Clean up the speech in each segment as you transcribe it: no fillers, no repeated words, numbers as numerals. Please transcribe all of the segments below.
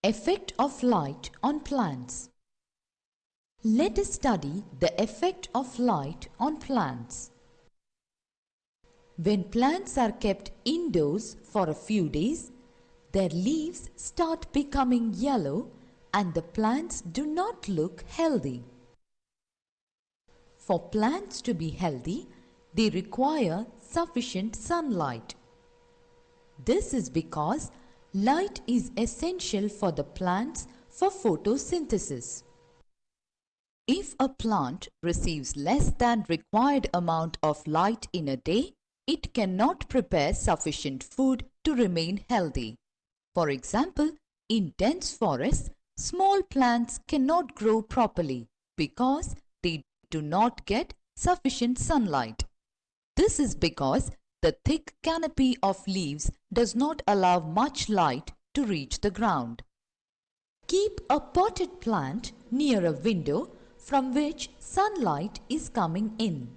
Effect of light on plants. Let us study the effect of light on plants. When plants are kept indoors for a few days, their leaves start becoming yellow and the plants do not look healthy. For plants to be healthy, they require sufficient sunlight. This is because light is essential for the plants for photosynthesis. If a plant receives less than required amount of light in a day, it cannot prepare sufficient food to remain healthy. For example, in dense forests, small plants cannot grow properly because they do not get sufficient sunlight. This is because the thick canopy of leaves does not allow much light to reach the ground. Keep a potted plant near a window from which sunlight is coming in.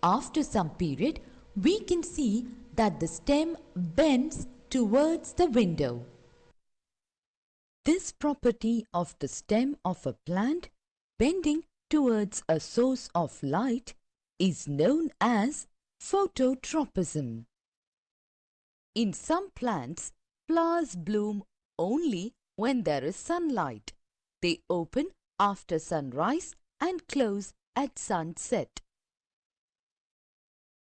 After some period, we can see that the stem bends towards the window. This property of the stem of a plant bending towards a source of light is known as phototropism. In some plants, flowers bloom only when there is sunlight. They open after sunrise and close at sunset.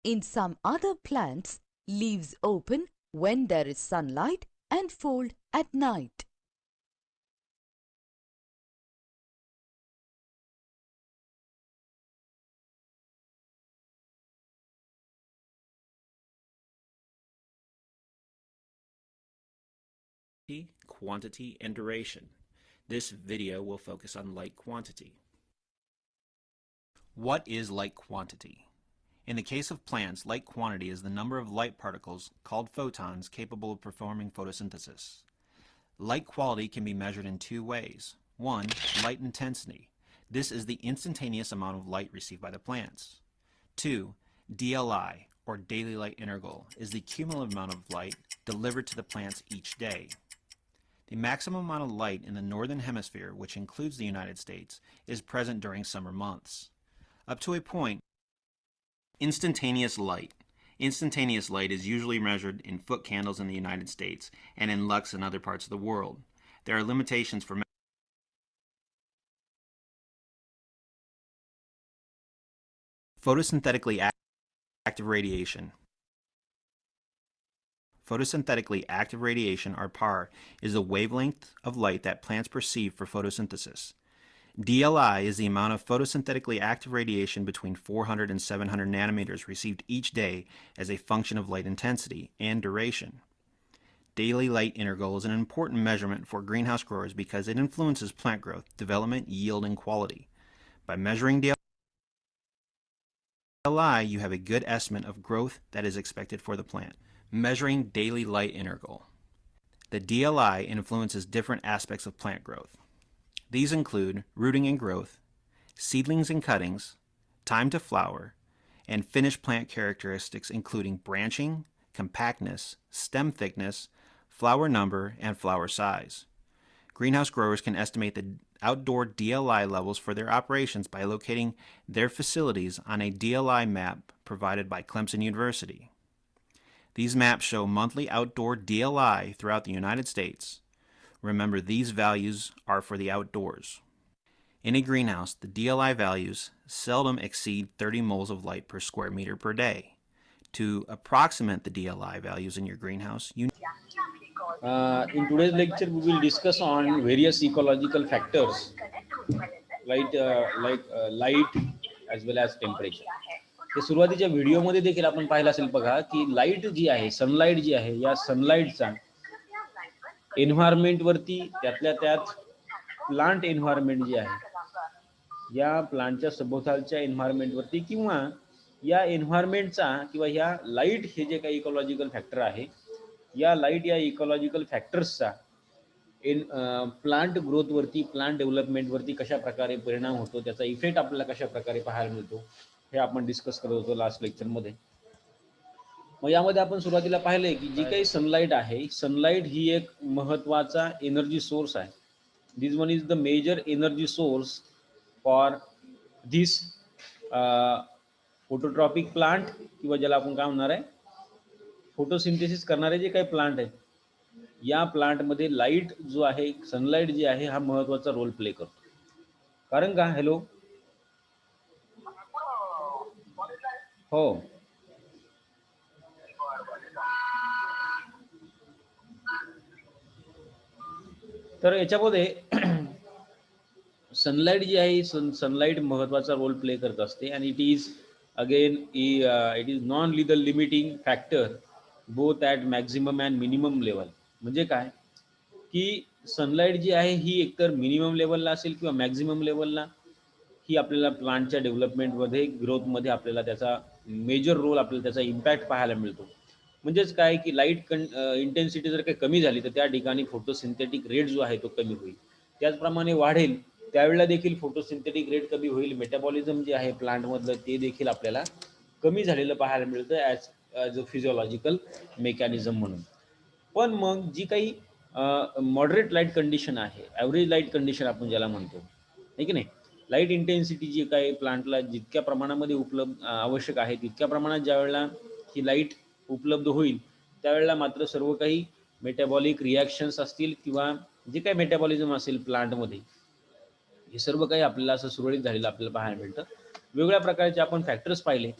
In some other plants, leaves open when there is sunlight and fold at night. Quantity, and duration. This video will focus on light quantity. What is light quantity? In the case of plants, light quantity is the number of light particles, called photons, capable of performing photosynthesis. Light quality can be measured in two ways. One, light intensity. This is the instantaneous amount of light received by the plants. Two, DLI, or daily light integral, is the cumulative amount of light delivered to the plants each day. The maximum amount of light in the northern hemisphere, which includes the United States, is present during summer months. Up to a point, instantaneous light. Instantaneous light is usually measured in foot candles in the United States and in lux in other parts of the world. There are limitations for photosynthetically active radiation. Photosynthetically active radiation, or PAR, is the wavelength of light that plants perceive for photosynthesis. DLI is the amount of photosynthetically active radiation between 400 and 700 nanometers received each day as a function of light intensity and duration. Daily light integral is an important measurement for greenhouse growers because it influences plant growth, development, yield, and quality. By measuring DLI, you have a good estimate of growth that is expected for the plant. Measuring daily light integral. The DLI influences different aspects of plant growth. These include rooting and growth, seedlings and cuttings, time to flower, and finished plant characteristics including branching, compactness, stem thickness, flower number, and flower size. Greenhouse growers can estimate the outdoor DLI levels for their operations by locating their facilities on a DLI map provided by Clemson University. These maps show monthly outdoor DLI throughout the United States. Remember, these values are for the outdoors. In a greenhouse, the DLI values seldom exceed 30 moles of light per square meter per day. To approximate the DLI values in your greenhouse, you in today's lecture, we will discuss on various ecological factors like light as well as temperature. ते सुरुवातीच्या व्हिडिओमध्ये देखील आपण पाहिलं असेल बघा की light जी आहे, सनलाईट जी आहे, या सनलाईटचा एन्व्हायरमेंट वरती, त्यातल्या त्यात प्लांट एन्व्हायरमेंट जी आहे, या प्लांटच्या सभोवतालच्या एन्व्हायरमेंट वरती किंवा या एन्व्हायरमेंटचा किंवा या लाईट हे जे काही इकॉलॉजिकल फॅक्टर आहे, या लाईट या इकॉलॉजिकल फॅक्टर्सचा प्लांट ग्रोथ वरती, प्लांट डेव्हलपमेंट वरती कशा प्रकारे परिणाम होतो, त्याचा इफेक्ट आपल्याला कशा प्रकारे पाहायला मिळतो, हे आपण डिस्कस करत होतो लास्ट लेक्चर मध्ये. मग यामध्ये आपण सुरुवातीला पाहिलंय की जी काही सनलाईट आहे, सनलाईट ही एक महत्वाचा एनर्जी सोर्स आहे. This one is the major energy source for this phototropic plant, किंवा ज्याला आपण काय म्हणणार आहे, फोटोसिंथेसिस करणारे जे काही प्लांट आहेत, या प्लांटमध्ये लाईट जो आहे, सनलाईट जी आहे, हा महत्वाचा रोल प्ले करतो. कारण का, हॅलो, हो, तर याच्यामध्ये सनलाईट जी आहे, सनलाईट महत्वाचा रोल प्ले करत असते. आणि it is again it is non lethal limiting factor both at maximum and minimum level. म्हणजे काय की सनलाईट जी आहे ही एकतर मिनिमम लेवलला असेल किंवा मॅक्झिमम लेवलला, ही आपल्याला प्लांटच्या डेव्हलपमेंटमध्ये, ग्रोथमध्ये आपल्याला त्याचा मेजर रोल, आपल्याला त्याचा इम्पॅक्ट पाहायला मिळतो. म्हणजेच काय की लाईट इंटेन्सिटी जर काही कमी झाली तर त्या ठिकाणी फोटोसिंथेटिक रेट जो आहे तो कमी होईल. त्याचप्रमाणे वाढेल त्यावेळेला देखील फोटोसिंथेटिक रेट कमी होईल. मेटाबॉलिझम जे आहे प्लांटमधलं ते देखील आपल्याला कमी झालेलं पाहायला मिळतं ॲज अ फिजिओलॉजिकल मेकॅनिझम म्हणून. पण मग जी काही मॉडरेट लाईट कंडिशन आहे, ॲव्हरेज लाईट कंडिशन आपण ज्याला म्हणतो, आहे की नाही, लाईट इंटेन्सिटी जी काही प्लांटला जितक्या प्रमाणामध्ये आवश्यक आहे तितक्या प्रमाणात ज्या वेळेला ही लाईट उपलब्ध होईल त्यावेळेला मात्र सर्व काही मेटाबॉलिक रिॲक्शन्स असतील किंवा जे काही मेटाबॉलिझम असेल प्लांटमध्ये, हे सर्व काही आपल्याला असं सुरळीत झालेलं आपल्याला पाहायला मिळतं. वेगवेगळ्या प्रकारचे आपण फॅक्टर्स पाहिले,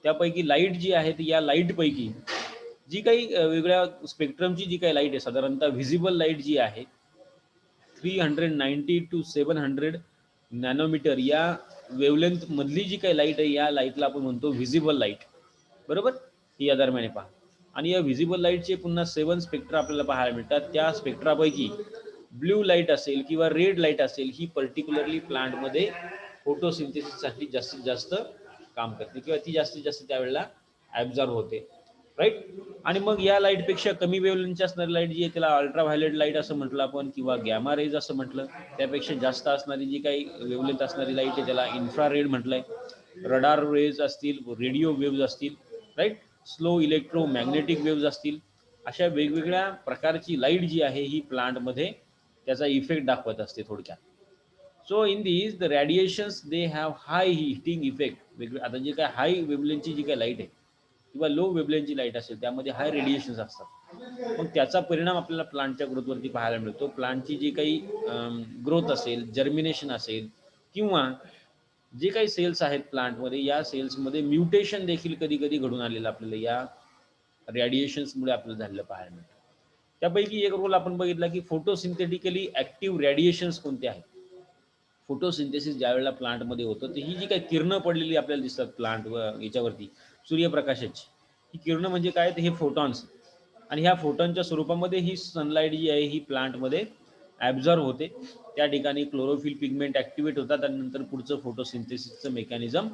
त्यापैकी लाईट जी आहे ती, या लाईटपैकी जी काही वेगळ्या स्पेक्ट्रमची जी काही लाईट आहे, साधारणतः व्हिजिबल लाईट जी आहे 390 to 700 नॅनोमीटर या वेवलेंथ मधली जी काही लाईट आहे, या लाईटला आपण म्हणतो व्हिजिबल लाईट, बरोबर, ही या दरम्यान पहा. आणि या व्हिजिबल लाईटचे पुन्हा 7 स्पेक्ट्रा आपल्याला पाहायला मिळतात. त्या स्पेक्ट्रापैकी ब्ल्यू लाईट असेल किंवा रेड लाईट असेल, ही पर्टिक्युलरली प्लांटमध्ये फोटोसिंथेसिससाठी जास्तीत जास्त काम करते किंवा ती जास्तीत जास्त त्यावेळेला ॲब्झॉर्ब होते, राईट. आणि मग या लाईटपेक्षा कमी वेवलेंथची असणारी लाईट जी आहे त्याला अल्ट्राव्हायोलेट लाईट असं म्हटलं आपण, किंवा गॅमा रेज असं म्हटलं. त्यापेक्षा जास्त असणारी जी काही वेवलेंथ असणारी लाईट आहे त्याला इन्फ्रारेड म्हटलंय. रडार वेव्ज असतील, रेडिओ वेव्ज असतील, right, slow electromagnetic waves असतील, अशा वेगवेगळ्या प्रकारची लाईट जी आहे ही प्लांटमध्ये त्याचा इफेक्ट दाखवत असते थोडक्यात. So in these the radiations they have high heating effect. आता जे काय हाय वेवलेंथची जी काही लाईट आहे किंवा लो वेवलेंथची लाईट असेल त्यामध्ये हाय रेडिएशन्स असतात. मग त्याचा परिणाम आपल्याला प्लांटच्या ग्रोथवरती पाहायला मिळतो. प्लांटची जी काही ग्रोथ असेल, जर्मिनेशन असेल, किंवा जे काही सेल्स आहेत प्लांटमध्ये, या सेल्समध्ये म्युटेशन देखील कधी कधी घडून आलेलं आपल्याला या रेडिएशन्समुळे आपल्याला झालेलं पाहायला मिळतं. त्यापैकी एक रोल आपण बघितला की फोटोसिंथेटिकली ऍक्टिव्ह रेडिएशन्स कोणते आहेत. फोटोसिंथेसिस ज्या वेळेला प्लांटमध्ये होतं तर ही जी काही किरणं पडलेली आपल्याला दिसतात प्लांट व याच्यावरती सूर्यप्रकाशाची, ही किरणं म्हणजे काय, तर हे फोटॉन्स. आणि ह्या फोटॉनच्या स्वरूपामध्ये ही सनलाईट जी आहे ही प्लांटमध्ये ॲब्झॉर्ब होते. त्या ठिकाणी क्लोरोफिल पिगमेंट ॲक्टिवेट होतात आणि नंतर पुढचं फोटोसिंथेसिसचं मेकॅनिझम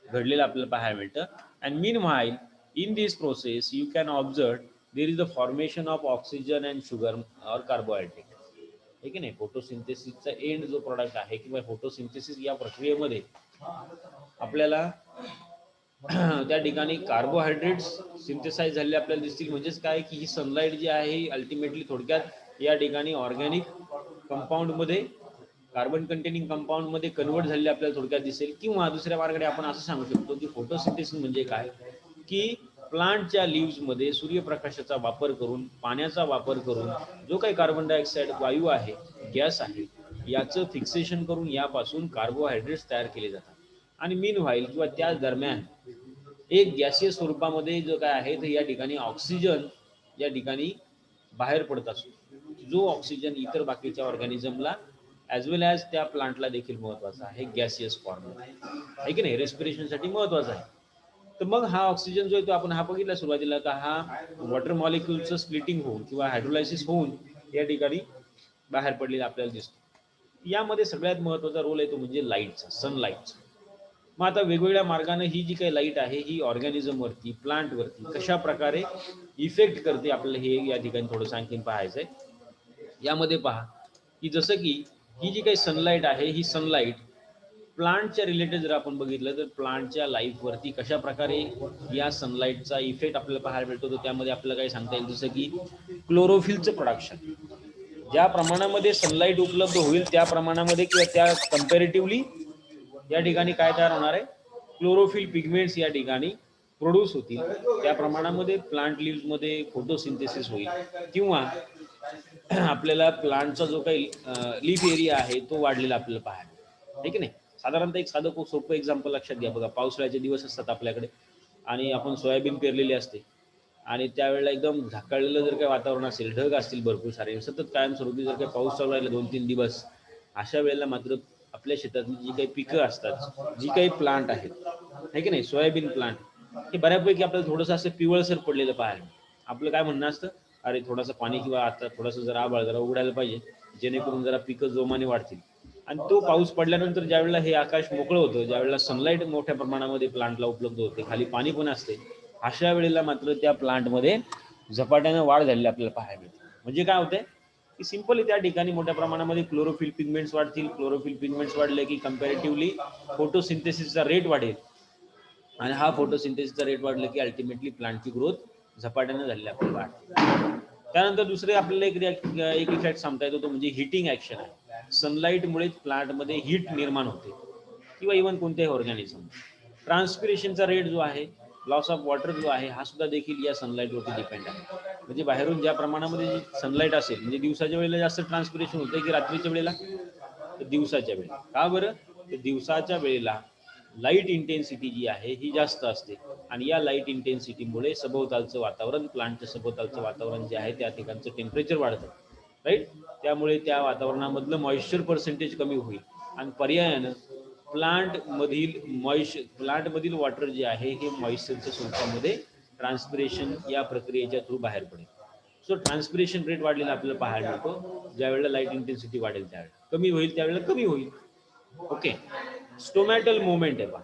घडलेलं आपल्याला पाहायला मिळतं. And mean while in this process you can observe there is the formation of oxygen and sugar और कार्बोहायड्रेट. आहे की नाही, फोटोसिंथेसिसचा एंड जो प्रोडक्ट आहे किंवा फोटोसिंथेसिस या प्रक्रियेमध्ये आपल्याला त्या ठिकाणी कार्बोहायड्रेट्स सिंथेसाइज झालेले आपल्याला दिसतील. म्हणजेच काय की ही सनलाईट जी आहे ही अल्टिमेटली थोडक्यात या ठिकाणी ऑर्गॅनिक कंपाऊंडमध्ये, कार्बन कंटेनिंग कंपाऊंडमध्ये कन्वर्ट झालेले आपल्याला थोडक्यात दिसेल. किंवा दुसऱ्या मार्गाने आपण असं सांगू शकतो की फोटोसिंथेसिस म्हणजे काय की प्लांटच्या लीव्समध्ये सूर्यप्रकाशाचा वापर करून, पाण्याचा वापर करून जो काही कार्बन डायऑक्साईड वायू आहे, गॅस आहे, याचं फिक्सेशन करून यापासून कार्बोहायड्रेट्स तयार केले जातात. आणि मीन व्हाईल किंवा त्याच दरम्यान एक गॅसियस स्वरूपामध्ये जो काय आहे तर या ठिकाणी ऑक्सिजन या ठिकाणी बाहेर पडत असतो, जो ऑक्सिजन इतर बाकीच्या ऑर्गॅनिझमला ॲज वेल ॲज त्या प्लांटला देखील महत्त्वाचा आहे, गॅसियस फॉर्म आहे की नाही, रेस्पिरेशनसाठी महत्त्वाचा आहे. तर मग हा ऑक्सिजन जो आहे तो आपण हा बघितला सुरुवातीला का हा वॉटर मॉलिक्युलचं स्प्लिटिंग होऊन किंवा हायड्रोलायसिस होऊन या ठिकाणी बाहेर पडलेला आपल्याला दिसतो. यामध्ये सगळ्यात महत्त्वाचा रोल आहे तो म्हणजे लाईटचा, सनलाईटचा. मग आता वेगवेगळ्या मार्गाने ही जी काही लाईट आहे ही ऑर्गॅनिझमवरती, प्लांटवरती कशा प्रकारे इफेक्ट करते आपल्याला हे या ठिकाणी थोडंसं आणखीन पाहायचं आहे. यामध्ये पहा की जसं की ही जी काही सनलाईट आहे ही सनलाईट प्लांटच्या रिलेटेड जर आपण बघितलं तर प्लांटच्या लाईफवरती कशा प्रकारे या सनलाईटचा इफेक्ट आपल्याला पाहायला मिळतो, तर त्यामध्ये आपल्याला काही सांगता येईल जसं की क्लोरोफिलचं प्रोडक्शन. ज्या प्रमाणामध्ये सनलाईट उपलब्ध होईल त्या प्रमाणामध्ये किंवा त्या कम्पॅरेटिव्हली या ठिकाणी काय तयार होणार आहे, क्लोरोफिल पिगमेंट्स या ठिकाणी प्रोड्यूस होतील. त्या प्रमाणामध्ये प्लांट लिव्हमध्ये फोटोसिंथेसिस होईल किंवा आपल्याला प्लांटचा जो काही लीफ एरिया आहे तो वाढलेला आपल्याला पाहायला, आहे की नाही. साधारणतः एक साधं खूप सोपं एक्झाम्पल लक्षात घ्या. बघा, पावसाळ्याचे दिवस असतात आपल्याकडे आणि आपण सोयाबीन पेरलेली असते आणि त्यावेळेला एकदम झाकळलेलं जर काही वातावरण असेल, ढग असतील भरपूर सारे, सतत कायमस्वरूपी जर काही पाऊस चालू राहिला 2-3 दिवस, अशा वेळेला मात्र आपल्या शेतातली जी काही पिकं असतात, जी काही प्लांट आहेत, आहे की नाही, सोयाबीन प्लांट हे बऱ्यापैकी आपल्याला थोडंसं असं पिवळसर पडलेलं पाहायला. आपलं काय म्हणणं असतं, अरे थोडासा पाणी किंवा आता थोडंसं जरा आभाळ जरा उघडायला पाहिजे, जेणेकरून जरा पिकं जोमाने वाढतील. आणि तो पाऊस पडल्यानंतर ज्यावेळेला हे आकाश मोकळं होतं, ज्यावेळेला सनलाईट मोठ्या प्रमाणामध्ये प्लांटला उपलब्ध होते, खाली पाणी पण असते, अशा वेळेला मात्र त्या प्लांटमध्ये झपाट्यानं वाढ झालेली आपल्याला पाहायला मिळते. म्हणजे काय होतंय की सिंपली त्या ठिकाणी मोठ्या प्रमाणामध्ये क्लोरोफिल पिगमेंट्स वाढतील. क्लोरोफिल पिगमेंट्स वाढले की कम्पॅरेटिव्हली फोटोसिंथेसिसचा रेट वाढेल आणि हा फोटोसिंथेसिसचा रेट वाढला की अल्टिमेटली प्लांटची ग्रोथ झपाट्यानं झालेली आपल्याला वाढते. त्यानंतर दुसरे आपल्याला एक इफेक्ट सांगता येतो, तो म्हणजे हिटिंग ऍक्शन आहे. सनलाईटमुळे प्लांटमध्ये हीट निर्माण होते किंवा इव्हन कोणत्याही ऑर्गॅनिझम. ट्रान्सपिरेशनचा रेट जो आहे, लॉस ऑफ वॉटर जो आहे, हा सुद्धा देखील या सनलाईटवरती डिपेंड आहे. म्हणजे बाहेरून ज्या प्रमाणामध्ये सनलाईट असेल, म्हणजे दिवसाच्या वेळेला जास्त ट्रान्सपिरेशन होतं की रात्रीच्या वेळेला, तर दिवसाच्या वेळेला. का बरं, तर दिवसाच्या वेळेला लाईट इंटेन्सिटी जी आहे ही जास्त असते आणि या लाईट इंटेन्सिटीमुळे सभोवतालचं वातावरण, प्लांटच्या सभोवतालचं वातावरण जे आहे त्या ठिकाणचं टेम्परेचर वाढतं, राईट. त्यामुळे त्या वातावरणामधलं मॉइश्चर पर्सेंटेज कमी होईल आणि पर्यायानं प्लांटमधील वॉटर जे आहे हे मॉइश्चरच्या स्वरूपामध्ये ट्रान्सपिरेशन या प्रक्रियेच्या थ्रू बाहेर पडेल. सो ट्रान्सपिरेशन रेट वाढलेला आपल्याला पाहायला मिळतो. ज्यावेळेला लाईट इंटेन्सिटी वाढेल त्यावेळेला, कमी होईल त्यावेळेला कमी होईल. ओके. स्टोमॅटल मुवमेंट आहे पहा.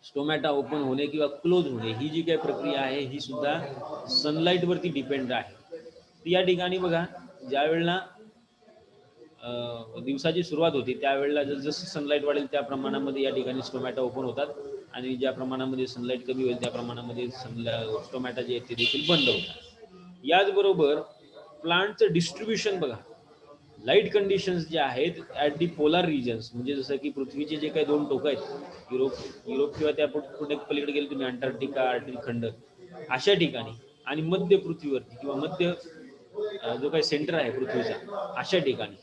स्टोमॅटा ओपन होणे किंवा क्लोज होणे ही जी काही प्रक्रिया आहे ही सुद्धा सनलाईट वरती डिपेंड आहे. या ठिकाणी बघा, ज्या वेळेला दिवसाची सुरुवात होती त्यावेळेला जसं सनलाईट वाढेल त्या प्रमाणामध्ये या ठिकाणी स्टोमॅटा ओपन होतात आणि ज्या प्रमाणामध्ये सनलाईट कमी होईल त्या प्रमाणामध्ये स्टोमॅटा जे आहेत ते देखील बंद होतात. याचबरोबर प्लांटचं डिस्ट्रीब्युशन बघा, लाईट कंडिशन्स जे आहेत ॲट दी पोलार रिजन्स, म्हणजे जसं की पृथ्वीचे जे काही 2 टोकं आहेत, युरोप किंवा त्या पुढे पलीकडे गेले तुम्ही अंटार्क्टिका, आर्क्टिक खंड, अशा ठिकाणी आणि मध्य पृथ्वीवरती किंवा मध्य जो काही सेंटर आहे पृथ्वीचा, अशा ठिकाणी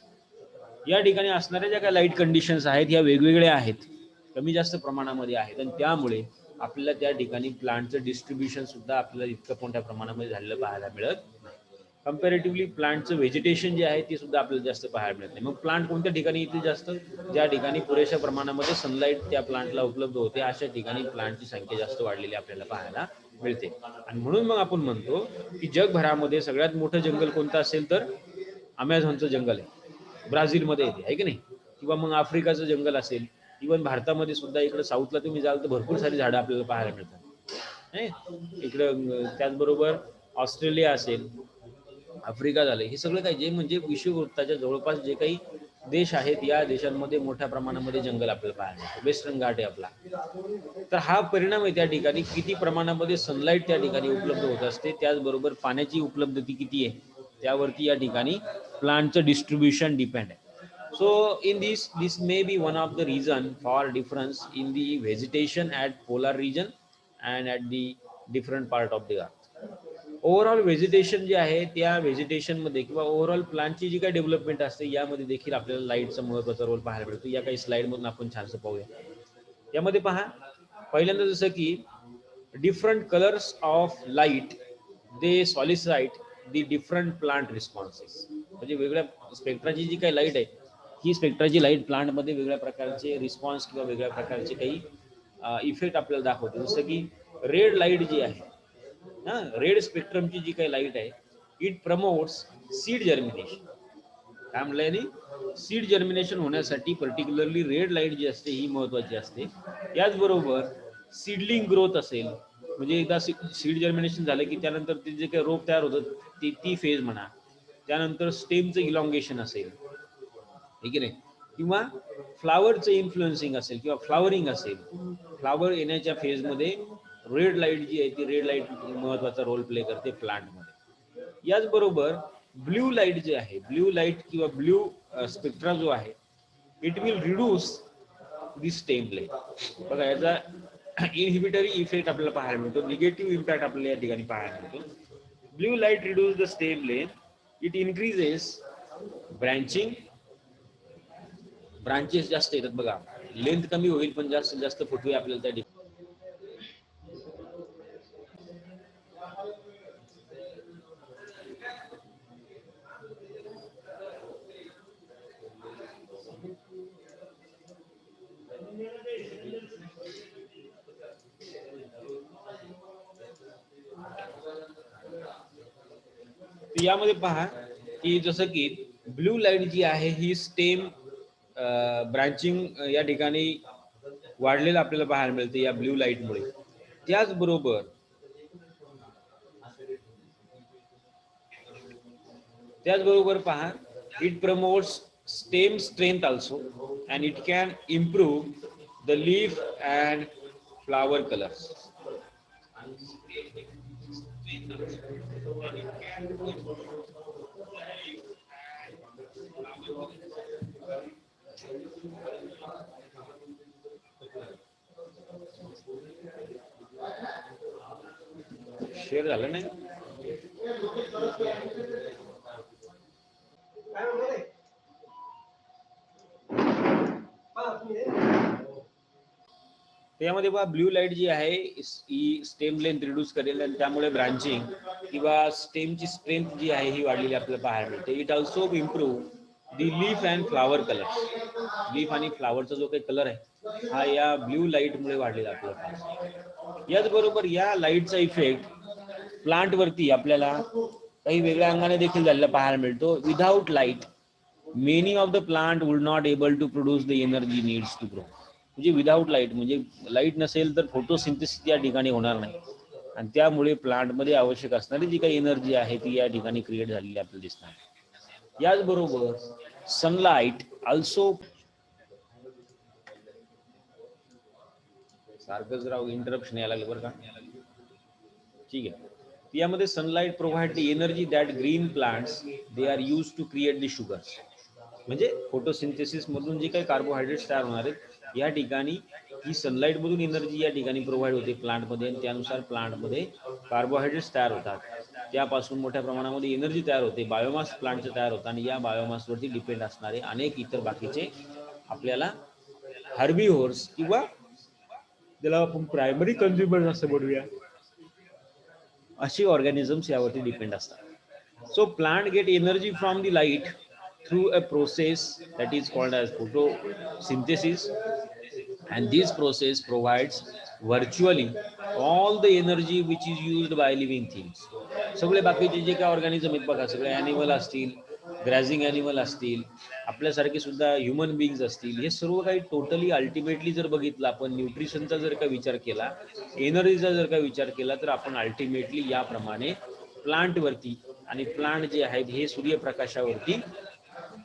या ठिकाणी असणाऱ्या ज्या काही लाईट कंडिशन्स आहेत ह्या वेगवेगळ्या आहेत, कमी जास्त प्रमाणामध्ये आहेत आणि त्यामुळे आपल्याला त्या ठिकाणी प्लांटचं डिस्ट्रीब्युशन सुद्धा आपल्याला इतकं मोठ्या प्रमाणामध्ये झालेलं पाहायला मिळत नाही. कम्पॅरेटिव्हली प्लांटचं व्हेजिटेशन जे आहे ते सुद्धा आपल्याला जास्त पाहायला मिळत नाही. मग प्लांट कोणत्या ठिकाणी येतील जास्त, ज्या ठिकाणी पुरेशा प्रमाणामध्ये सनलाईट त्या प्लांटला उपलब्ध होते, अशा ठिकाणी प्लांटची संख्या जास्त वाढलेली आपल्याला पाहायला मिळते. आणि म्हणून मग आपण म्हणतो की जगभरामध्ये सगळ्यात मोठं जंगल कोणतं असेल तर अमेझॉनचं जंगल आहे, ब्राझीलमध्ये येते, आहे की नाही. किंवा मग आफ्रिकाचं जंगल असेल, इव्हन भारतामध्ये सुद्धा इकडे साऊथला तुम्ही जाल तर भरपूर सारी झाडं आपल्याला पाहायला मिळतात. इकडं त्याचबरोबर ऑस्ट्रेलिया असेल, आफ्रिका झालं, हे सगळं काय जे म्हणजे विषुववृत्ताच्या जवळपास जे काही देश आहेत या देशांमध्ये मोठ्या प्रमाणामध्ये जंगल आपल्याला पाहायला मिळतं. वेस्टर्न घाट आहे आपला. तर हा परिणाम आहे त्या ठिकाणी किती प्रमाणामध्ये सनलाईट त्या ठिकाणी उपलब्ध होत असते, त्याचबरोबर पाण्याची उपलब्धती किती आहे त्यावरती या ठिकाणी प्लांटचं डिस्ट्रीब्युशन डिपेंड आहे. So in this may be one of the reason for difference in the vegetation at polar region and at the different part of the earth. Overall vegetation जे आहे त्या व्हेजिटेशन मध्ये किंवा ओव्हरऑल प्लांटची जी काही development असते यामध्ये देखील आपल्याला लाईटचा महत्त्वाचा रोल पाहायला मिळतो. या काही स्लाइड मधून आपण छानसं पाहूया. यामध्ये पहा, पहिल्यांदा जसं की different colours of light they solicit the different plant responses. म्हणजे वेगळ्या स्पेक्ट्राची जी काही लाईट आहे ही स्पेक्ट्राची लाईट प्लांटमध्ये वेगळ्या प्रकारचे रिस्पॉन्स किंवा वेगळ्या प्रकारचे काही इफेक्ट आपल्याला दाखवते. जसं की रेड लाईट जी आहे ना, रेड स्पेक्ट्रमची जी काही लाईट आहे, इट प्रमोट्स सीड जर्मिनेशन. काय म्हणलंय नी, सीड जर्मिनेशन होण्यासाठी पर्टिक्युलरली रेड लाईट जी असते ही महत्वाची असते. याचबरोबर सीडलिंग ग्रोथ असेल, म्हणजे एकदा सीड जर्मिनेशन झालं की त्यानंतर ते जे काही रोप तयार होतं ती फेज म्हणा, त्यानंतर स्टेमचं इलॉंगेशन असेल, ठीक आहे नाही, किंवा फ्लावरचं इन्फ्लुएन्सिंग असेल किंवा फ्लावरिंग असेल, फ्लावर येण्याच्या फेजमध्ये रेड लाईट जी आहे ती रेड लाईट महत्वाचा रोल प्ले करते प्लांटमध्ये. याचबरोबर ब्ल्यू लाईट जे आहे, ब्ल्यू लाईट किंवा ब्ल्यू स्पेक्ट्रा जो आहे, it will reduce the stem length. बघा याचा इनहिबिटरी इफेक्ट आपल्याला पाहायला मिळतो, निगेटिव्ह इम्पॅक्ट आपल्याला या ठिकाणी पाहायला मिळतो. Blue light reduce the stem length, it increases branching, branches जास्त येतात बघा, लेंथ कमी होईल पण जास्त जास्त फुटवे आपल्याला त्या ठिकाणी. यामध्ये पहा की जसं की ब्लू लाईट जी आहे ही स्टेम ब्रांचिंग या ठिकाणी वाढलेलं आपल्याला पाहायला मिळते या ब्ल्यू लाईटमुळे. त्याचबरोबर पहा, it promotes stem strength also and it can improve the leaf and flower colours. Share झालं नाही. त्यामध्ये पहा ब्ल्यू लाईट जी आहे ही स्टेम लेंथ रिड्यूस करेल आणि त्यामुळे ब्रांचिंग किंवा स्टेमची स्ट्रेंथ जी आहे ही वाढलेली आपल्याला पाहायला मिळते. It also improve the leaf and flower colour. Leaf आणि फ्लावरचा जो काही कलर आहे हा या ब्ल्यू लाईटमुळे वाढलेला आपल्याला पाहायला. याचबरोबर या लाईटचा इफेक्ट प्लांट वरती आपल्याला काही वेगळ्या अंगाने देखील झालेला पाहायला मिळतो. Without light many of the plant would not able to produce the energy needs to grow. म्हणजे विदाउट लाईट, म्हणजे लाईट नसेल तर फोटोसिंथेसिस या ठिकाणी होणार नाही आणि त्यामुळे प्लांटमध्ये आवश्यक असणारी जी काही एनर्जी आहे ती या ठिकाणी क्रिएट झालेली आपल्याला दिसणार. याचबरोबर सनलाईट ऑल्सो, सारखंच राव इंटरप्शन यायला लागलं बरं का, ठीक आहे. यामध्ये sunlight provide the energy that green plants they are use to create the sugars. म्हणजे फोटोसिंथेसिस मधून जे काही कार्बोहायड्रेट्स तयार होणार आहेत या ठिकाणी ही सनलाईट मधून एनर्जी या ठिकाणी प्रोव्हाइड होते प्लांटमध्ये आणि त्यानुसार प्लांटमध्ये कार्बोहायड्रेट्स तयार होतात. त्यापासून मोठ्या प्रमाणामध्ये एनर्जी तयार होते, बायोमास प्लांटचे तयार होतात आणि या बायोमासवरती डिपेंड असणारे अनेक इतर बाकीचे आपल्याला हर्बीव्होर्स किंवा ज्याला आपण प्रायमरी कन्झ्युमर्स असं म्हणूया अशी ऑर्गॅनिझम्स यावरती डिपेंड असतात. So plant get energy from the light through a process that is called as photosynthesis, and this process provides virtually all the energy which is used by living things. सगळे बाकीचे जे काही organism आहेत बघा, सगळे animal असतील, ग्रॅझिंग animal असतील, आपल्यासारखे सुद्धा ह्युमन बिंग्स असतील, हे सर्व काही टोटली अल्टिमेटली जर बघितलं आपण, न्यूट्रिशनचा जर का विचार केला, एनर्जीचा जर का विचार केला, तर आपण अल्टिमेटली याप्रमाणे प्लांटवरती, आणि प्लांट जे आहेत हे सूर्यप्रकाशावरती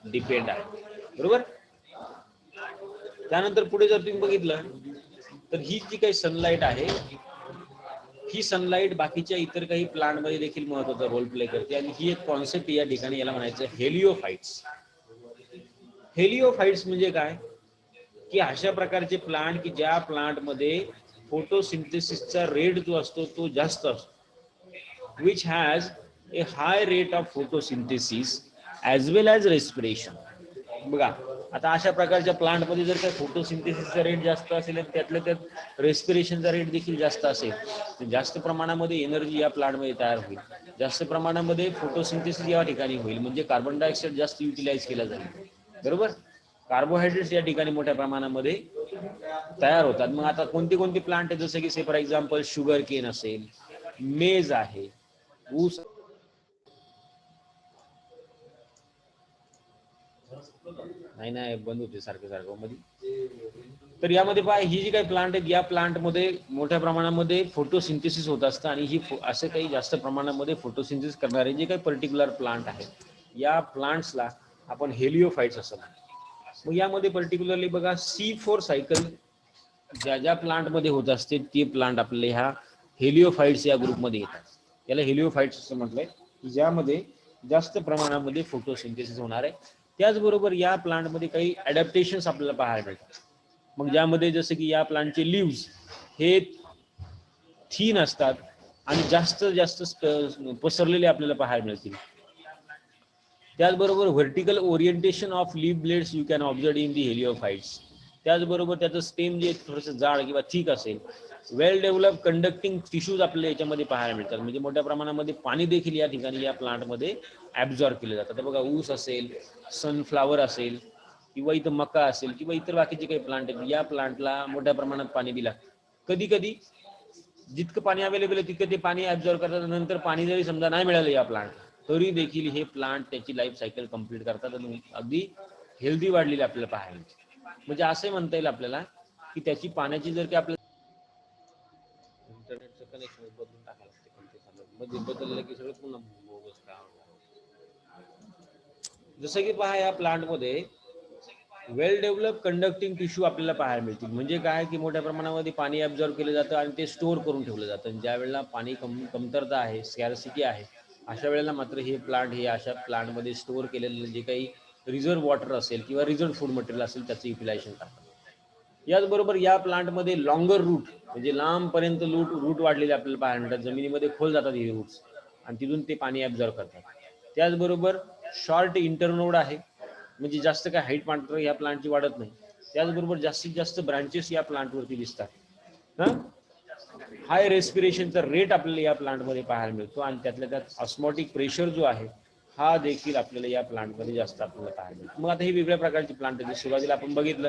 डिपेंड आहे, बरोबर. त्यानंतर पुढे जर तुम्ही बघितलं तर ही जी काही सनलाईट आहे ही सनलाईट बाकीच्या इतर काही प्लांट मध्ये देखील महत्वाचा रोल प्ले करते आणि ही एक कॉन्सेप्ट या ठिकाणी याला म्हणायचं हेलिओफाइट्स. हेलिओफाइट्स म्हणजे काय की अशा प्रकारचे प्लांट की ज्या प्लांट मध्ये फोटोसिंथेसिसचा रेट जो असतो तो जास्त असतो, which has a high rate of photosynthesis as well as respiration. बघा आता अशा प्रकारच्या प्लांट मध्ये जर का फोटोसिंथेसिसचा रेट जास्त असेल आणि त्यातल्या त्यात रेस्पिरेशनचा रेट देखील जास्त असेल तर जास्त प्रमाणामध्ये एनर्जी या प्लांट मध्ये तयार होईल, जास्त प्रमाणामध्ये फोटोसिंथेसिस या ठिकाणी होईल, म्हणजे कार्बन डायऑक्साईड जास्त युटिलाइज केला जाईल, बरोबर. कार्बोहायड्रेट्स या ठिकाणी मोठ्या प्रमाणामध्ये तयार होतात. मग आता कोणती कोणती प्लांट आहे, जसं की से फॉर एक्झाम्पल शुगर केन असेल, मेज आहे, ऊस, नाही बंद होते सारखं सारखं मध्ये. तर यामध्ये पहा ही जी काही प्लांट आहेत या प्लांट मध्ये मोठ्या प्रमाणामध्ये फोटोसिंथेसिस होत असतं आणि ही असे काही जास्त प्रमाणामध्ये फोटोसिंथेसिस करणारे जे काही पर्टिक्युलर प्लांट आहेत या प्लांट्सला आपण हेलिओफाइट्स असं म्हणतो. मग यामध्ये पर्टिक्युलरली बघा C4 सायकल ज्या ज्या प्लांटमध्ये होत असते ते प्लांट आपले ह्या हेलिओफाइट्स या ग्रुपमध्ये येतात. याला हेलिओफाइट्स असं म्हटलंय, ज्यामध्ये जास्त प्रमाणामध्ये फोटोसिंथेसिस होणार आहे. त्याचबरोबर या प्लांटमध्ये काही ॲडॅप्टेशन्स आपल्याला पाहायला मिळतात. मग ज्यामध्ये जसं की या प्लांटचे लिव्स हे थीन असतात आणि जास्त जास्त पसरलेले आपल्याला पाहायला मिळतील. त्याचबरोबर vertical orientation of leaf blades you can observe in the heliophytes. त्याचबरोबर त्याचं स्टेम जे थोडंसं जाड किंवा थिक असेल. वेल डेव्हलप कंडक्टिंग टिश्यूज आपल्याला याच्यामध्ये पाहायला मिळतात. म्हणजे मोठ्या प्रमाणामध्ये पाणी देखील या ठिकाणी या प्लांटमध्ये ॲब्झॉर्ब केलं जातं. तर बघा ऊस असेल, सनफ्लावर असेल किंवा इथं मका असेल किंवा इतर बाकीचे काही प्लांट आहेत, या प्लांटला मोठ्या प्रमाणात पाणी दिलं. कधी कधी जितकं पाणी अवेलेबल आहे तितकं ते पाणी ॲब्झॉर्ब करतात. नंतर पाणी जरी समजा नाही मिळालं या प्लांट तरी देखील हे प्लांट त्याची लाईफ सायकल कंप्लीट करतात आणि अगदी हेल्दी वाढलेली आपल्याला पाहायला मिळते. म्हणजे असं म्हणता येईल आपल्याला की त्याची पाण्याची जर की आपल्याला इंटरनेटचं कनेक्शन बदलून टाकायला लागते, मध्ये बदललं की सगळं पुन्हा बोगस काम. जसं की पहा या प्लांटमध्ये वेल डेव्हलप कंडक्टिंग टिश्यू आपल्याला पाहायला मिळतील. म्हणजे काय की मोठ्या प्रमाणामध्ये पाणी ॲब्झॉर्ब केलं जातं आणि ते स्टोअर करून ठेवलं जातं. ज्या वेळेला पाणी कमतरता आहे, स्कॅर्सिटी आहे, अशा वेळेला मात्र हे प्लांट हे अशा प्लांटमध्ये स्टोअर केलेलं जे काही रिझर्व्ह वॉटर असेल किंवा रिझर्व्ह फूड मटेरियल असेल त्याचं युटिलायझेशन करतात. याचबरोबर या प्लांटमध्ये लॉंगर रूट म्हणजे लांबपर्यंत रूट वाढलेले आपल्याला पाहायला मिळतात. जमिनीमध्ये खोल जातात हे रूट्स आणि तिथून ते पाणी ॲब्झॉर्ब करतात. त्याचबरोबर शॉर्ट इंटरनोड आहे, म्हणजे जास्त काय हाईट मात्र या प्लांटची वाढत नाही. त्याचबरोबर जास्तीत जास्त ब्रांचेस या प्लांटवरती दिसतात. हाय रेस्पिरेशनचा रेट आपल्याला या प्लांटमध्ये पाहायला मिळतो आणि त्यातल्या त्यात ऑस्मॉटिक प्रेशर जो आहे हा देखील आपल्याला या प्लांटमध्ये जास्त आपल्याला पाहायला मिळतो. मग आता ही वेगळ्या प्रकारची प्लांट आहे. सुरुवातीला आपण बघितलं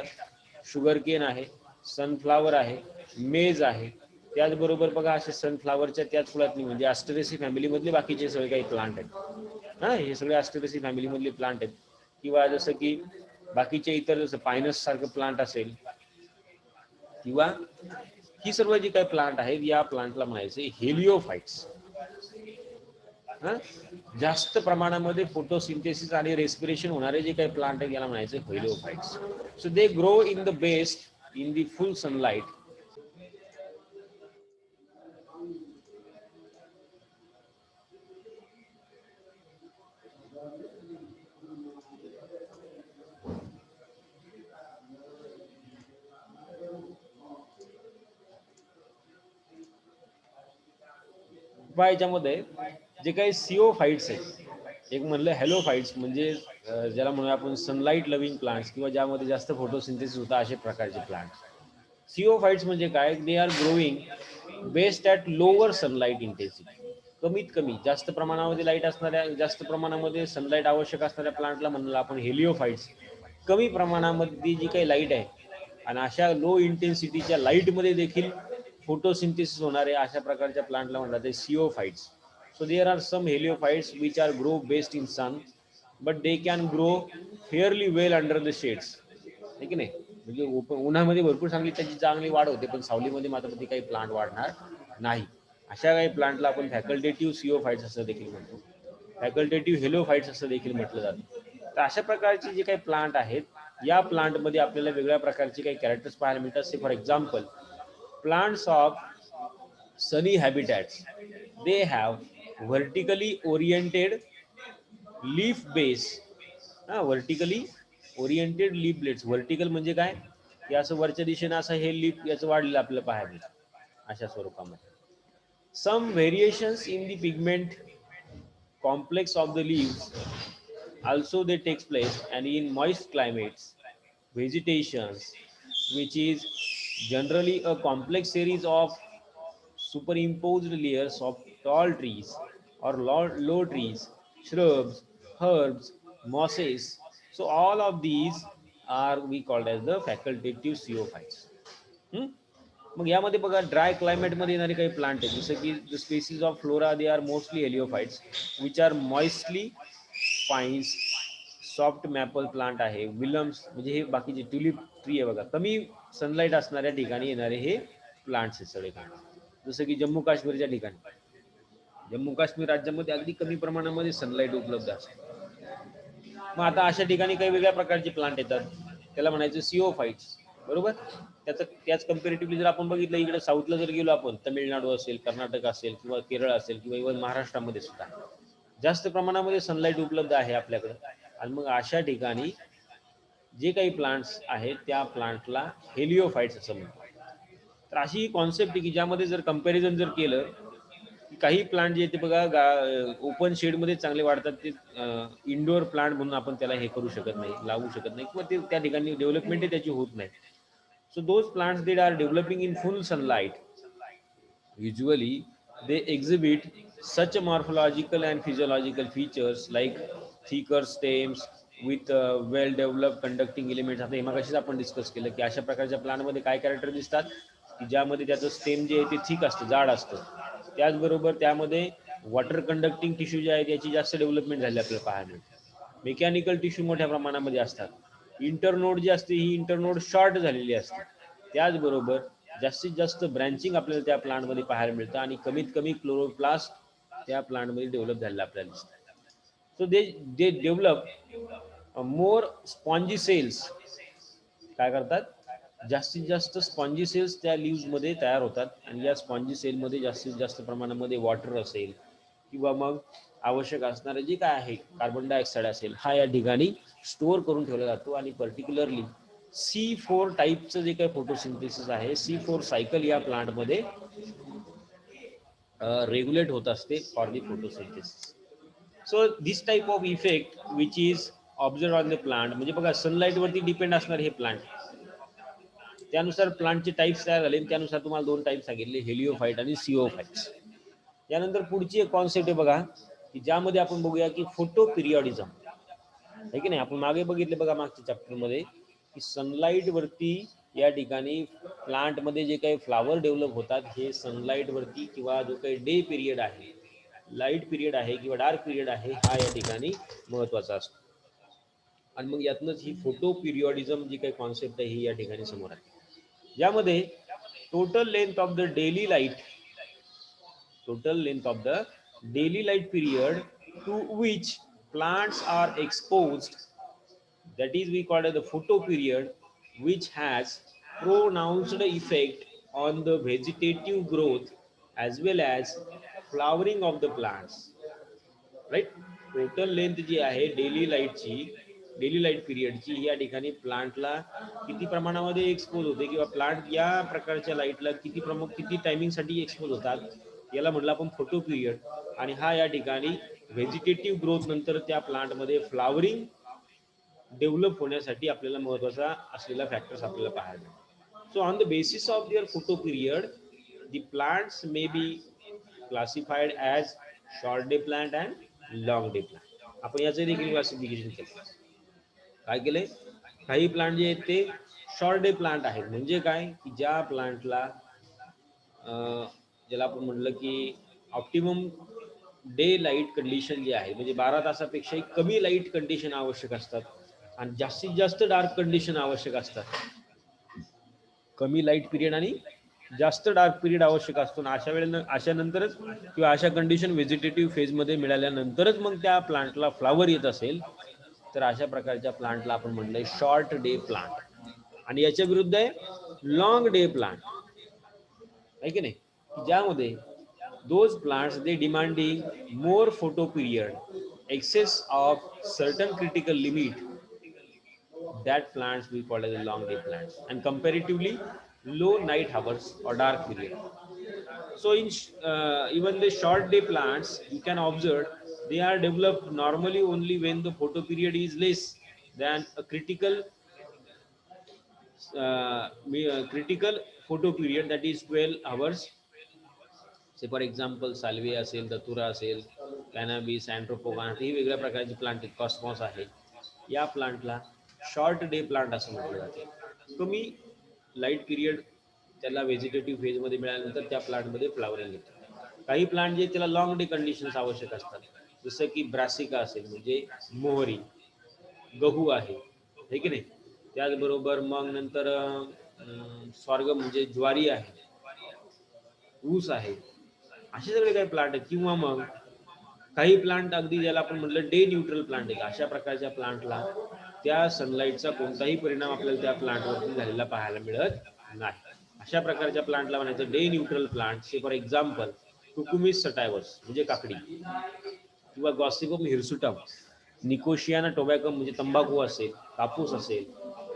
शुगर केन आहे, सनफ्लावर आहे, मेज आहे. त्याचबरोबर बघा असे सनफ्लावरच्या त्याच कुळातली म्हणजे ॲस्टरेसी फॅमिलीमधले बाकीचे सगळे काही प्लांट आहेत. हे सगळे ॲस्टरेसी फॅमिलीमधले प्लांट आहेत. किंवा जसं की बाकीचे इतर जसं पायनस सारखं प्लांट असेल किंवा ही सर्व जी काही प्लांट आहेत या प्लांटला म्हणायचे हेलिओफाइट्स. जास्त प्रमाणामध्ये फोटोसिंथेसिस आणि रेस्पिरेशन होणारे जे काही प्लांट आहेत याला म्हणायचे heliophytes. So they grow in the best in the full sunlight. याच्यामध्ये जे काही सीओफाइट्स आहेत, एक म्हणलं हॅलोफाइट्स म्हणजे ज्याला म्हणूया आपण सनलाइट लव्हिंग प्लांट्स किंवा ज्यामध्ये जास्त फोटोसिंथेसिस होता असे प्रकारचे प्लांट. सीओफाइट्स म्हणजे काय, they are growing best at lower sunlight intensity. कमीत कमी जास्त प्रमाणामध्ये लाईट असणाऱ्या जास्त प्रमाणामध्ये सनलाईट आवश्यक असणाऱ्या प्लांटला म्हणलं आपण हेलिओफाइट्स. कमी प्रमाणामध्ये जी काही लाईट आहे आणि अशा लो इंटेन्सिटीच्या लाईटमध्ये देखील फोटोसिंथेसिस होणारे अशा प्रकारच्या प्लांटला म्हणतात ते सीओफाइट्स. So there are some heliophytes which are grow best in sun, but they can grow fairly well under the shades. है की नाही, म्हणजे उन्हामध्ये भरपूर चांगली वाढ होते पण सावलीमध्ये मात्र ती काही प्लांट वाढणार नाही. अशा काही प्लांटला आपण फॅकल्टेटिव्ह सीओफाइट्स असं देखील म्हणतो, फॅकल्टेटिव्ह हेलिओफाइट्स असं देखील म्हटलं जातं. तर अशा प्रकारचे जे काही प्लांट आहेत या प्लांटमध्ये आपल्याला वेगळ्या प्रकारचे काही कॅरेक्टर्स पाहायला मिळतात. For example plants of sunny habitats, they have vertically oriented leaf base. Vertically oriented leaf blades. Vertical म्हणजे काय की असं वरच्या दिशेने असं हे लीफ याचं वाढलेलं आपल्याला पाहायला मिळतं अशा स्वरूपामध्ये. Some variations in the pigment complex of the leaves also they takes place, and in moist climates vegetations which is generally a complex series of superimposed layers of tall trees or low trees, shrubs, herbs, mosses. So all of these are we called as the facultative zeophytes. मग यामध्ये बघा dry क्लायमेटमध्ये येणारे काही plant आहेत जसं की the species of flora they are mostly heliophytes which are moistly pines, soft maple plant आहे, विलम्स म्हणजे हे बाकीचे ट्युलिप ट्री आहे बघा. कमी सनलाईट असणाऱ्या ठिकाणी येणारे हे प्लांट्स आहेत सगळे. जसं की जम्मू काश्मीरच्या ठिकाणी, जम्मू काश्मीर राज्यामध्ये अगदी कमी प्रमाणामध्ये सनलाईट उपलब्ध असते. मग आता अशा ठिकाणी काही वेगळ्या प्रकारचे प्लांट येतात त्याला म्हणायचं सिओफाइट्स, बरोबर. त्याच कम्पॅरेटिव्हली जर आपण बघितलं इकडे साऊथला जर गेलो आपण, तमिळनाडू असेल, कर्नाटक असेल किंवा केरळ असेल किंवा इव्हन महाराष्ट्रामध्ये सुद्धा जास्त प्रमाणामध्ये सनलाईट उपलब्ध आहे आपल्याकडे. आणि मग अशा ठिकाणी जे काही प्लांट्स आहेत त्या प्लांटला हेलिओफाइट्स असं म्हणतात. तर अशी ही कॉन्सेप्ट आहे की ज्यामध्ये जर कंपॅरिझन जर केलं, काही प्लांट जे ते बघा ओपन शेडमध्ये चांगले वाढतात, ते इंडोर प्लांट म्हणून आपण त्याला हे करू शकत नाही, लावू शकत नाही, किंवा ते त्या ठिकाणी डेव्हलपमेंट त्याची होत नाही. So those plants they R developing in full sunlight, usually they exhibit such a morphological and physiological features like thicker stems with well developed conducting elements. आता हे मगाशीच आपण डिस्कस केलं की अशा प्रकारच्या प्लांटमध्ये काय कॅरेक्टर दिसतात की ज्यामध्ये त्याचं स्टेम जे आहे ते थिक असतं, जाड असतं. त्याचबरोबर त्यामध्ये वॉटर कंडक्टिंग टिश्यू जे आहे त्याची जास्त डेव्हलपमेंट झाली आपल्याला पाहायला मिळते. मेकॅनिकल टिश्यू मोठ्या प्रमाणामध्ये असतात. इंटरनोड जी असते ही इंटरनोड शॉर्ट झालेली असते. त्याचबरोबर जास्तीत जास्त ब्रँचिंग आपल्याला त्या प्लांटमध्ये पाहायला मिळतं आणि कमीत कमी क्लोरोप्लास्ट त्या प्लांटमध्ये डेव्हलप झालेला आपल्याला दिसतं. सो दे डेव्हलप मोर स्पॉन्जी सेल्स. काय करतात, जास्तीत जास्त स्पॉन्जी सेल्स त्या लीव्हजमध्ये तयार होतात आणि या स्पॉन्जी सेलमध्ये जास्तीत जास्त प्रमाणामध्ये वॉटर असेल किंवा मग आवश्यक असणारे जे काय आहे कार्बन डायऑक्साईड असेल, हा या ठिकाणी स्टोअर करून ठेवला जातो. आणि पर्टिक्युलरली C4 टाईपचं जे काही फोटोसिंथेसिस आहे, C4 सायकल या प्लांटमध्ये रेग्युलेट होत असते for the photosynthesis. So this type of effect which is observe on the plant, म्हणजे बघा सनलाईट वरती डिपेंड असणार हे प्लांट. त्यानुसार प्लांटचे टाईप्स तयार झाले, त्यानुसार तुम्हाला दोन टाईप सांगितले, हेलिओफाइट आणि सिओफाइट्स. यानंतर पुढची एक कॉन्सेप्ट आहे बघा की ज्यामध्ये आपण बघूया की फोटो पिरियडिझम आहे की नाही. आपण मागे बघितले बघा मागच्या चॅप्टरमध्ये की सनलाईट वरती या ठिकाणी प्लांट मध्ये जे काही फ्लावर डेव्हलप होतात हे सनलाईट वरती किंवा जो काही डे पिरियड आहे, लाईट पिरियड आहे किंवा डार्क पिरियड आहे, हा या ठिकाणी महत्वाचा असतो. आणि मग यातनंच ही फोटो पिरियडिझम जी काही कॉन्सेप्ट आहे ही या ठिकाणी समोर आहे. यामध्ये total length of the daily light, total length of the daily light period to which plants are exposed, that is we call it the photo period, which has pronounced effect on the vegetative growth as well as flowering of the plants, right. Total length जी आहे daily लाईटची, daily light पिरियडची, या ठिकाणी प्लांटला किती प्रमाणामध्ये expose होते किंवा plant या प्रकारच्या लाईटला किती टायमिंगसाठी एक्सपोज होतात, याला म्हटलं आपण फोटो पिरियड. आणि हा या ठिकाणी व्हेजिटेटिव्ह ग्रोथ नंतर त्या प्लांटमध्ये फ्लावरिंग डेव्हलप होण्यासाठी आपल्याला महत्वाचा असलेला फॅक्टर्स आपल्याला पाहायला मिळतात. So on the basis of their photoperiod the plants may be classified as short day plant and long day plant. आपण याचं देखील क्लासिफिकेशन केलं. काय केलंय, काही प्लांट जे आहेत ते शॉर्ट डे प्लांट आहेत, म्हणजे काय की ज्या प्लांटला ज्याला आपण म्हटलं की ऑप्टिमम डे लाईट कंडिशन जे आहे, म्हणजे 12 तासापेक्षाही कमी लाईट कंडिशन आवश्यक असतात आणि जास्तीत जास्त डार्क कंडिशन आवश्यक असतात. कमी लाईट पिरियड आणि जास्त डार्क पिरियड आवश्यक असतो. अशा वेळेला अशा नंतरच किंवा अशा कंडिशन व्हेजिटेटिव्ह फेजमध्ये मिळाल्यानंतरच मग त्या प्लांटला फ्लावर येत असेल तर अशा प्रकारच्या प्लांटला आपण म्हणलंय शॉर्ट डे प्लांट. आणि याच्या विरुद्ध आहे लॉंग डे प्लांट, आहे की नाही, ज्यामध्ये those plants they demanding more photo period, excess of certain critical limit, that plants we call as a long day plants, and comparatively low night hours or dark period. So in even the short day plants you can observe they are developed normally only when the photo period is less than a critical photo period, that is 12 hours. Say for example Salve असेल, दतुरा असेल, कॅनाबिस, अँट्रोपोगॉन, ही वेगळ्या प्रकारची plant आहेत, Cosmos आहे. या प्लांटला short day plant असं म्हटलं जाते. कमी लाईट पिरियड त्याला व्हेजिटेटिव्ह फेजमध्ये मिळाल्यानंतर त्या प्लांटमध्ये फ्लावरिंग येतं. काही प्लांट जे त्याला लॉंग डे कंडिशन्स आवश्यक असतात, जसं की ब्रासिका असेल म्हणजे मोहरी, गहू आहे, हे की नाही. त्याचबरोबर मग नंतर स्वर्ग म्हणजे ज्वारी आहे, ऊस आहे, असे सगळे काही प्लांट आहेत. किंवा मग काही प्लांट अगदी ज्याला आपण म्हटलं डे न्यूट्रल प्लांट आहे, अशा प्रकारच्या प्लांटला त्या सनलाईटचा कोणताही परिणाम आपल्याला त्या प्लांटवरती झालेला पाहायला मिळत नाही. अशा प्रकारच्या प्लांटला म्हणायचं day neutral plant. Say for example cucumis sativus म्हणजे काकडी, किंवा गॉसिपम हिरसुटम, निकोशियाना टोबॅकम म्हणजे तंबाखू असेल, कापूस असेल,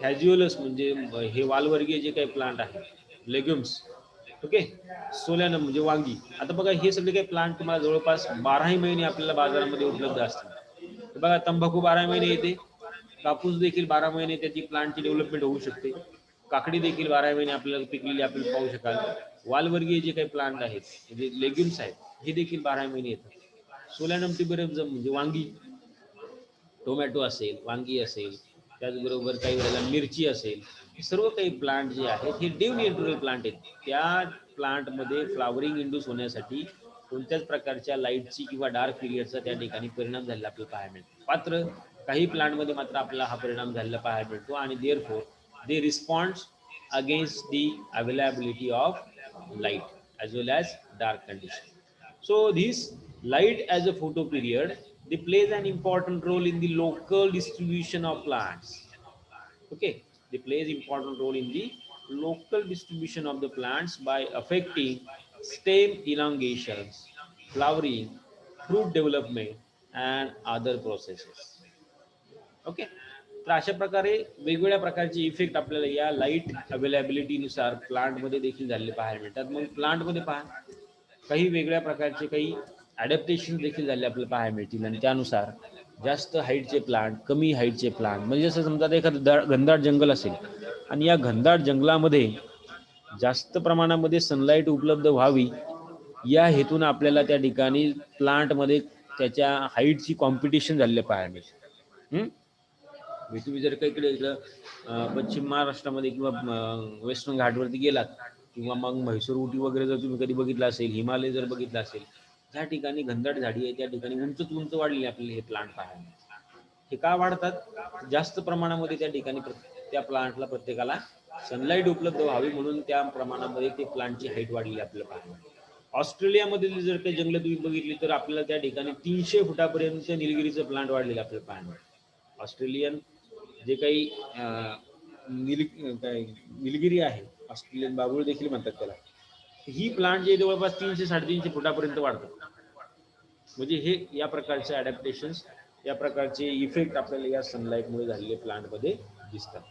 फॅजिओलस म्हणजे हे वालवर्गीय जे काही प्लांट आहे, लेग्युम्स, ओके, सोलॅनम म्हणजे वांगी. आता बघा हे सगळे काही प्लांट तुम्हाला जवळपास 12ही महिने आपल्याला बाजारामध्ये उपलब्ध असतात. बघा तंबाखू 12 महिने येते, कापूस देखील 12 महिने त्याची प्लांटची डेव्हलपमेंट होऊ शकते, काकडी देखील 12 महिने आपल्याला पिकलेली आपल्याला पाहू शकाल, वालवर्गीय जे काही प्लांट आहेत म्हणजे लेग्युम्स आहेत हे देखील 12 महिने येतात. सोलॅनम टिबेरम म्हणजे वांगी, टोमॅटो असेल, वांगी असेल, त्याचबरोबर काही वेळेला मिरची असेल, हे सर्व काही प्लांट जे आहेत हे डे न्यूट्रल प्लांट आहेत. त्या प्लांटमध्ये फ्लावरिंग इंड्यूस होण्यासाठी कोणत्याच प्रकारच्या लाईटची किंवा डार्क पिरियडचा त्या ठिकाणी परिणाम झालेला आपल्याला पाहायला मिळतो. मात्र काही प्लांटमध्ये मात्र आपल्याला हा परिणाम झालेला पाहायला मिळतो आणि therefore they respond against the availability of light as well as dark condition. So this light as a photo period, they plays an important role in the local distribution of plants. Okay, they plays important role in the local distribution of the plants by affecting stem elongations, flowering, fruit development and other processes. Okay, तर अशा प्रकारे वेगवेगळ्या प्रकारचे effect आपल्याला या light अवेलेबिलिटीनुसार प्लांटमध्ये देखील झालेले पाहायला मिळतात. मग प्लांटमध्ये पहा काही वेगळ्या प्रकारचे काही ॲडॅप्टेशन देखील झाले आपल्याला पाहायला मिळतील आणि त्यानुसार जास्त हाईटचे प्लांट, कमी हाईटचे प्लांट, म्हणजे जसं समजा एखादं घनदाट जंगल असेल आणि या घनदाट जंगलामध्ये जास्त प्रमाणामध्ये सनलाईट उपलब्ध व्हावी या हेतून आपल्याला त्या ठिकाणी प्लांटमध्ये त्याच्या हाईटची कॉम्पिटिशन झालेले पाहायला मिळते. तुम्ही जर काही इकडे पश्चिम महाराष्ट्रामध्ये किंवा वेस्टर्न घाटवरती गेलात किंवा मग म्हैसूर उटी वगैरे जर तुम्ही कधी बघितलं असेल, हिमालय जर बघितलं असेल, ज्या ठिकाणी घनदाट झाडी आहे त्या ठिकाणी उंच वाढलेले आपल्याला हे प्लांट पाहायला. हे का वाढतात? जास्त प्रमाणामध्ये त्या ठिकाणी त्या प्लांटला प्रत्येकाला सनलाईट उपलब्ध व्हावी म्हणून त्या प्रमाणामध्ये ते प्लांटची हाईट वाढलेली आपल्याला पाहायला. ऑस्ट्रेलियामधील जर काही जंगल तुम्ही बघितली तर आपल्याला त्या ठिकाणी 300 फुटापर्यंत निलगिरीचं प्लांट वाढलेलं आपल्याला पाहायला. ऑस्ट्रेलियन जे काही निलगिरी आहे, ऑस्ट्रेलियन बाबूळ देखील म्हणतात त्याला, ही प्लांट जे जवळपास 300-350 फुटापर्यंत वाढतात. म्हणजे हे या प्रकारचे अडॅप्टेशन्स, या प्रकारचे इफेक्ट आपल्याला या सनलाईटमुळे झालेले प्लांटमध्ये दिसतात.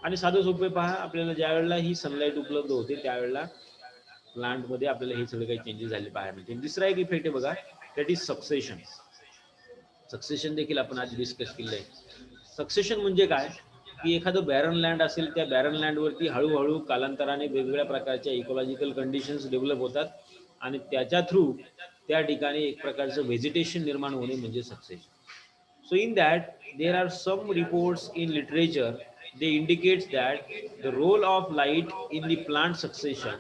आणि साधं सोपे पहा, आपल्याला ज्या वेळेला ही सनलाईट उपलब्ध होते त्यावेळेला प्लांटमध्ये आपल्याला हे सगळे काही चेंजेस झाले पाहायला मिळते. दुसरा एक इफेक्ट आहे बघा, दॅट इज सक्सेशन. सक्सेशन देखील आपण आज डिस्कस केलं आहे. सक्सेशन म्हणजे काय की एखादं बॅरन लँड असेल, त्या बॅरन लँडवरती हळूहळू कालांतराने वेगवेगळ्या प्रकारच्या इकोलॉजिकल कंडिशन्स डेव्हलप होतात आणि त्याच्या थ्रू त्या ठिकाणी एक प्रकारचं व्हेजिटेशन निर्माण होणे म्हणजे succession. So in that there are some reports in literature, they indicates that the role of light in the plant succession,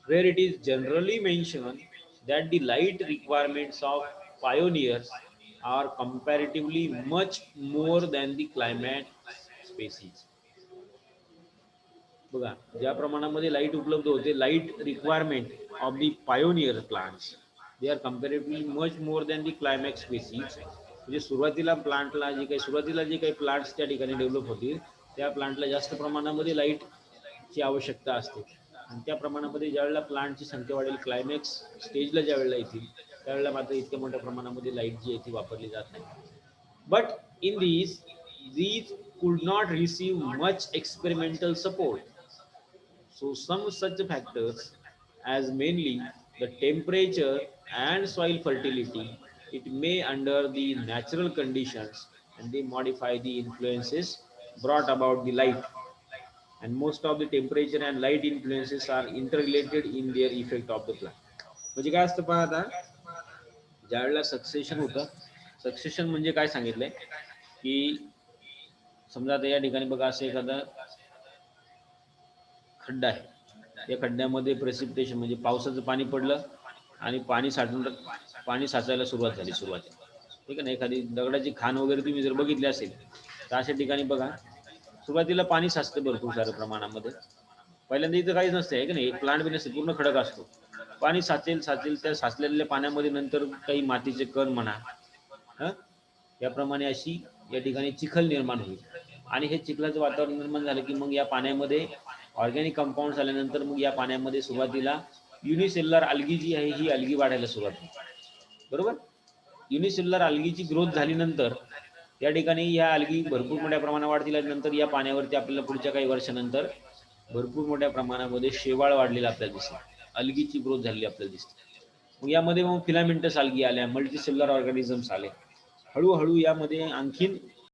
where it is generally mentioned that the light requirements of pioneers are comparatively much more than the climate species. बघा ज्या प्रमाणामध्ये light उपलब्ध होते, light requirement of the pioneer plants, they R comparatively much more than the climax species. म्हणजे सुरुवातीला जे काही plants त्या ठिकाणी डेव्हलप होतील त्या प्लांटला जास्त प्रमाणामध्ये लाईटची आवश्यकता असते आणि त्या प्रमाणामध्ये ज्यावेळेला प्लांटची संख्या वाढेल, क्लायमॅक्स स्टेजला ज्या वेळेला येतील त्यावेळेला मात्र इतक्या मोठ्या प्रमाणामध्ये लाईट जी आहे ती वापरली जात नाही. But in these could not receive much experimental support. So some such factors as mainly the temperature and soil fertility, it may under the natural conditions and they modify the influences brought about the light, and most of the temperature and light influences are interrelated in their effect of the plant. म्हणजे काय असतं पहा, आता ज्यावेळेला succession होतं, succession म्हणजे काय सांगितलंय की समजा आता या ठिकाणी बघा असं एखादा खड्डा आहे, या खड्ड्यामध्ये प्रेसिपिटेशन म्हणजे पावसाचं पाणी पडलं आणि पाणी साचायला सुरुवात झाली सुरुवातीला, ठीक आहे ना. एखादी दगडाची खाण वगैरे तुम्ही जर बघितली असेल तर अशा ठिकाणी बघा सुरुवातीला पाणी साचतं भरपूर साऱ्या प्रमाणामध्ये. पहिल्यांदा इथं काहीच नसतं आहे की नाही, एक प्लांट बी नसते, पूर्ण खडक असतो. पाणी साचेल त्या साचलेल्या पाण्यामध्ये नंतर काही मातीचे कण म्हणा, याप्रमाणे अशी या ठिकाणी चिखल निर्माण होईल. आणि हे चिखलाचं वातावरण निर्माण झालं की मग या पाण्यामध्ये ऑर्गॅनिक कंपाऊंड आल्यानंतर मग या पाण्यामध्ये सुरुवातीला युनिसेल्युलर अल्गी जी आहे ही अल्गी वाढायला सुरुवात होते. बरोबर. युनिसेल्युलर अल्गीची ग्रोथ झाल्यानंतर या ठिकाणी या अल्गी भरपूर मोठ्या प्रमाणात वाढतील आणि नंतर या पाण्यावरती आपल्याला पुढच्या काही वर्षानंतर भरपूर मोठ्या प्रमाणामध्ये शेवाळ वाढलेला आपल्याला दिसते, अल्गीची ग्रोथ झालेली आपल्याला दिसते. मग यामध्ये मग फिलामेंटस अल्गी आल्या, मल्टीसेल्युलर ऑर्गॅनिझम्स आले. हळूहळू यामध्ये आणखीन